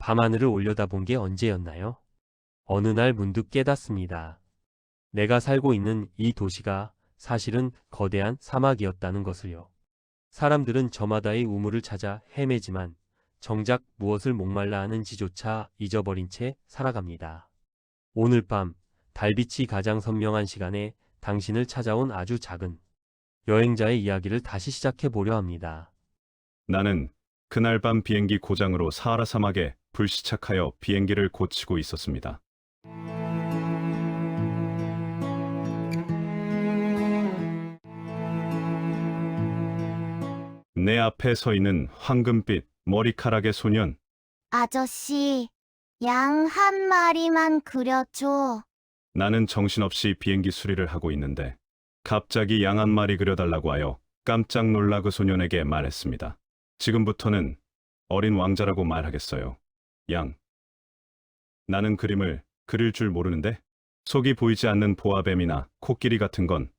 밤하늘을 올려다본 게 언제였나요? 어느 날 문득 깨닫습니다. 내가 살고 있는 이 도시가 사실은 거대한 사막이었다는 것을요. 사람들은 저마다의 우물을 찾아 헤매지만 정작 무엇을 목말라 하는지조차 잊어버린 채 살아갑니다. 오늘 밤 달빛이 가장 선명한 시간에 당신을 찾아온 아주 작은 여행자의 이야기를 다시 시작해 보려 합니다. 나는 그날 밤 비행기 고장으로 사하라 사막에 불시착하여 비행기를 고치고 있었습니다. 내 앞에 서 있는 황금빛 머리카락의 소년. 아저씨, 양 한 마리만 그려줘. 나는 정신없이 비행기 수리를 하고 있는데 갑자기 양 한 마리 그려달라고 하여 깜짝 놀라 그 소년에게 말했습니다. 지금부터는 어린 왕자라고 말하겠어요. 양. 나는 그림을 그릴 줄 모르는데 속이 보이지 않는 보아뱀이나 코끼리 같은 건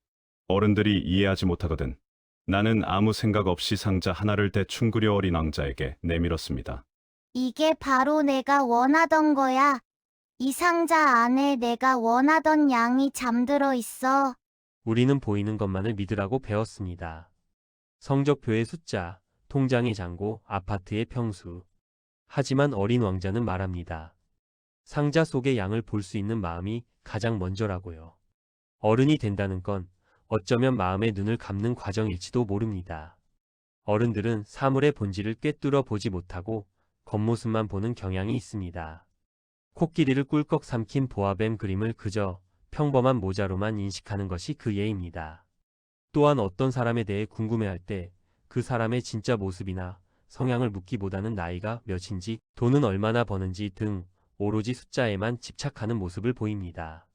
어른들이 이해하지 못하거든. 나는 아무 생각 없이 상자 하나를 대충 그려 어린 왕자에게 내밀었습니다. 이게 바로 내가 원하던 거야. 이 상자 안에 내가 원하던 양이 잠들어 있어. 우리는 보이는 것만을 믿으라고 배웠습니다. 성적표의 숫자, 통장의 잔고, 아파트의 평수. 하지만 어린 왕자는 말합니다. 상자 속의 양을 볼 수 있는 마음이 가장 먼저라고요. 어른이 된다는 건 어쩌면 마음의 눈을 감는 과정일지도 모릅니다. 어른들은 사물의 본질을 꿰뚫어 보지 못하고 겉모습만 보는 경향이 있습니다. 코끼리를 꿀꺽 삼킨 보아뱀 그림을 그저 평범한 모자로만 인식하는 것이 그 예입니다. 또한 어떤 사람에 대해 궁금해할 때 그 사람의 진짜 모습이나 성향을 묻기보다는 나이가 몇인지, 돈은 얼마나 버는지 등 오로지 숫자에만 집착하는 모습을 보입니다.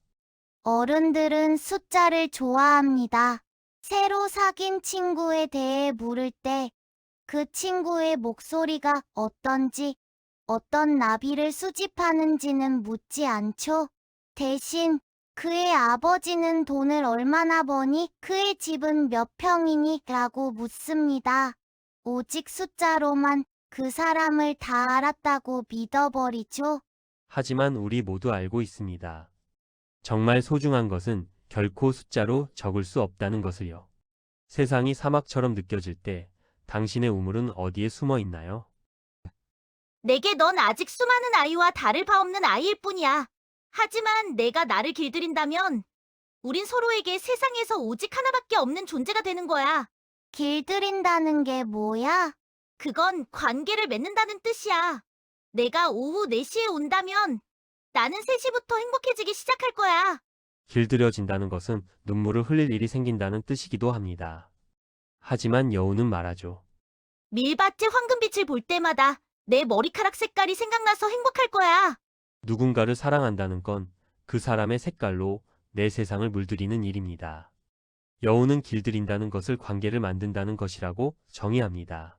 어른들은 숫자를 좋아합니다. 새로 사귄 친구에 대해 물을 때 그 친구의 목소리가 어떤지, 어떤 나비를 수집하는지는 묻지 않죠. 대신 그의 아버지는 돈을 얼마나 버니, 그의 집은 몇 평이니 라고 묻습니다. 오직 숫자로만 그 사람을 다 알았다고 믿어버리죠. 하지만 우리 모두 알고 있습니다. 정말 소중한 것은 결코 숫자로 적을 수 없다는 것을요. 세상이 사막처럼 느껴질 때 당신의 우물은 어디에 숨어 있나요? 내게 넌 아직 수많은 아이와 다를 바 없는 아이일 뿐이야. 하지만 내가 나를 길들인다면 우린 서로에게 세상에서 오직 하나밖에 없는 존재가 되는 거야. 길들인다는 게 뭐야? 그건 관계를 맺는다는 뜻이야. 내가 오후 4시에 온다면 나는 3시부터 행복해지기 시작할 거야. 길들여진다는 것은 눈물을 흘릴 일이 생긴다는 뜻이기도 합니다. 하지만 여우는 말하죠. 밀밭의 황금빛을 볼 때마다 내 머리카락 색깔이 생각나서 행복할 거야. 누군가를 사랑한다는 건 그 사람의 색깔로 내 세상을 물들이는 일입니다. 여우는 길들인다는 것을 관계를 만든다는 것이라고 정의합니다.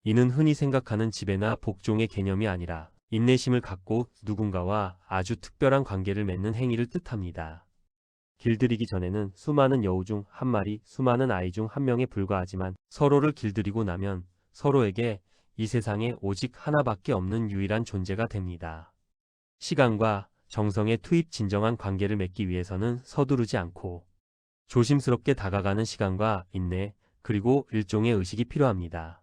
이는 흔히 생각하는 지배나 복종의 개념이 아니라 인내심을 갖고 누군가와 아주 특별한 관계를 맺는 행위를 뜻합니다. 길들이기 전에는 수많은 여우 중 한 마리, 수많은 아이 중 한 명에 불과하지만 서로를 길들이고 나면 서로에게 이 세상에 오직 하나밖에 없는 유일한 존재가 됩니다. 시간과 정성의 투입 진정한 관계를 맺기 위해서는 서두르지 않고 조심스럽게 다가가는 시간과 인내, 그리고 일종의 의식이 필요합니다.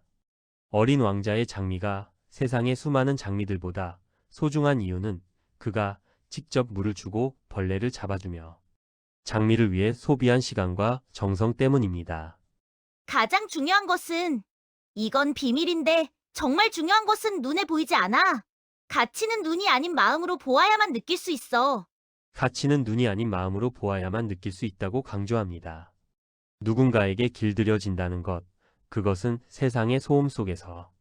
어린 왕자의 장미가 세상의 수많은 장미들보다 소중한 이유는 그가 직접 물을 주고 벌레를 잡아주며 장미를 위해 소비한 시간과 정성 때문입니다. 가장 중요한 것은, 이건 비밀인데 정말 중요한 것은 눈에 보이지 않아. 가치는 눈이 아닌 마음으로 보아야만 느낄 수 있어. 가치는 눈이 아닌 마음으로 보아야만 느낄 수 있다고 강조합니다. 누군가에게 길들여진다는 것, 그것은 세상의 소음 속에서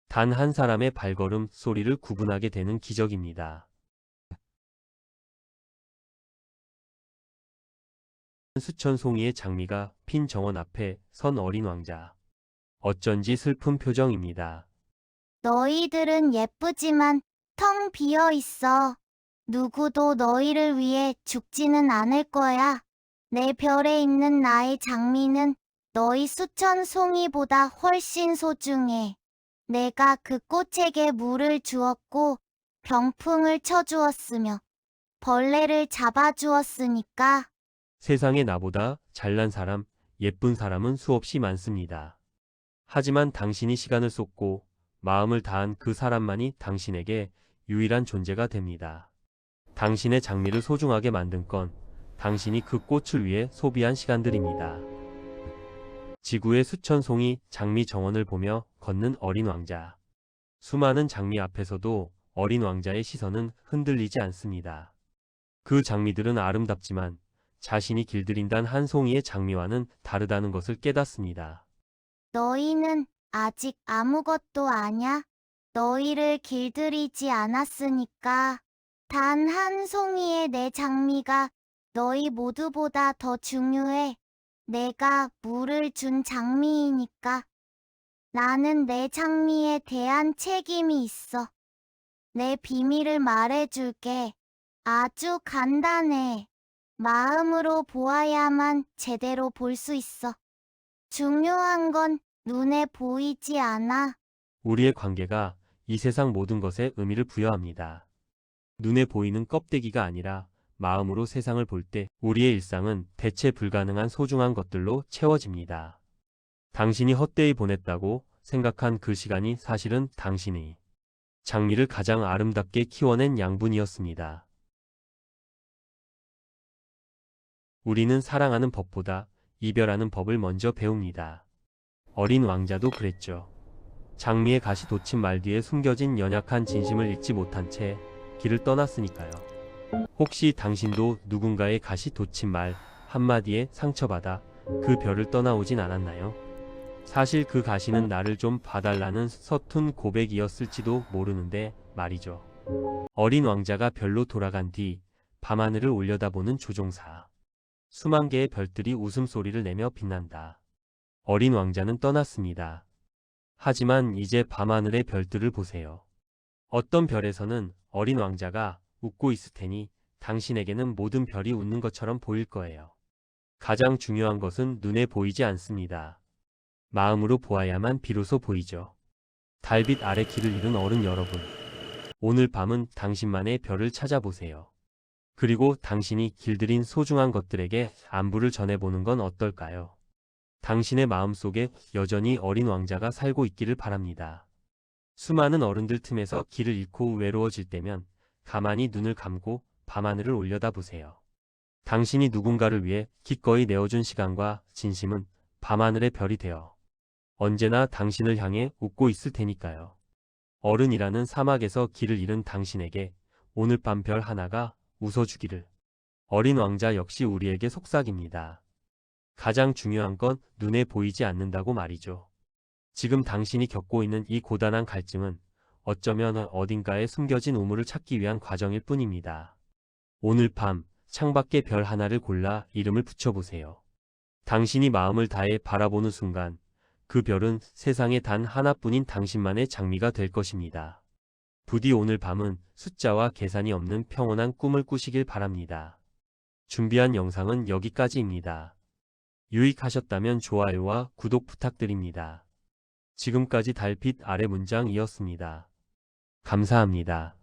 단 한 사람의 발걸음 소리를 구분하게 되는 기적입니다. 수천 송이의 장미가 핀 정원 앞에 선 어린 왕자. 어쩐지 슬픈 표정입니다. 너희들은 예쁘지만 텅 비어 있어. 누구도 너희를 위해 죽지는 않을 거야. 내 별에 있는 나의 장미는 너희 수천 송이보다 훨씬 소중해. 내가 그 꽃에게 물을 주었고 병풍을 쳐주었으며 벌레를 잡아주었으니까. 세상에 나보다 잘난 사람, 예쁜 사람은 수없이 많습니다. 하지만 당신이 시간을 쏟고 마음을 다한 그 사람만이 당신에게 유일한 존재가 됩니다. 당신의 장미를 소중하게 만든 건 당신이 그 꽃을 위해 소비한 시간들입니다. 지구의 수천 송이 장미 정원을 보며 걷는 어린 왕자. 수많은 장미 앞에서도 어린 왕자의 시선은 흔들리지 않습니다. 그 장미들은 아름답지만 자신이 길들인단 한 송이의 장미와는 다르다는 것을 깨닫습니다. 너희는 아직 아무것도 아냐? 너희를 길들이지 않았으니까. 단 한 송이의 내 장미가 너희 모두보다 더 중요해. 내가 물을 준 장미이니까. 나는 내 장미에 대한 책임이 있어. 내 비밀을 말해줄게. 아주 간단해. 마음으로 보아야만 제대로 볼 수 있어. 중요한 건 눈에 보이지 않아. 우리의 관계가 이 세상 모든 것에 의미를 부여합니다. 눈에 보이는 껍데기가 아니라 마음으로 세상을 볼 때 우리의 일상은 대체 불가능한 소중한 것들로 채워집니다. 당신이 헛되이 보냈다고 생각한 그 시간이 사실은 당신의 장미를 가장 아름답게 키워낸 양분이었습니다. 우리는 사랑하는 법보다 이별하는 법을 먼저 배웁니다. 어린 왕자도 그랬죠. 장미의 가시 돋친 말 뒤에 숨겨진 연약한 진심을 읽지 못한 채 길을 떠났으니까요. 혹시 당신도 누군가의 가시 돋친 말 한마디에 상처받아 그 별을 떠나오진 않았나요? 사실 그 가시는 나를 좀 봐달라는 서툰 고백이었을지도 모르는데 말이죠. 어린 왕자가 별로 돌아간 뒤 밤하늘을 올려다보는 조종사. 수만 개의 별들이 웃음소리를 내며 빛난다. 어린 왕자는 떠났습니다. 하지만 이제 밤하늘의 별들을 보세요. 어떤 별에서는 어린 왕자가 웃고 있을 테니 당신에게는 모든 별이 웃는 것처럼 보일 거예요. 가장 중요한 것은 눈에 보이지 않습니다. 마음으로 보아야만 비로소 보이죠. 달빛 아래 길을 잃은 어른 여러분. 오늘 밤은 당신만의 별을 찾아보세요. 그리고 당신이 길들인 소중한 것들에게 안부를 전해보는 건 어떨까요? 당신의 마음속에 여전히 어린 왕자가 살고 있기를 바랍니다. 수많은 어른들 틈에서 길을 잃고 외로워질 때면 가만히 눈을 감고 밤하늘을 올려다보세요. 당신이 누군가를 위해 기꺼이 내어준 시간과 진심은 밤하늘의 별이 되어 언제나 당신을 향해 웃고 있을 테니까요. 어른이라는 사막에서 길을 잃은 당신에게 오늘 밤 별 하나가 웃어주기를. 어린 왕자 역시 우리에게 속삭입니다. 가장 중요한 건 눈에 보이지 않는다고 말이죠. 지금 당신이 겪고 있는 이 고단한 갈증은 어쩌면 어딘가에 숨겨진 우물을 찾기 위한 과정일 뿐입니다. 오늘 밤 창밖에 별 하나를 골라 이름을 붙여보세요. 당신이 마음을 다해 바라보는 순간 그 별은 세상에 단 하나뿐인 당신만의 장미가 될 것입니다. 부디 오늘 밤은 숫자와 계산이 없는 평온한 꿈을 꾸시길 바랍니다. 준비한 영상은 여기까지입니다. 유익하셨다면 좋아요와 구독 부탁드립니다. 지금까지 달빛 아래 문장이었습니다. 감사합니다.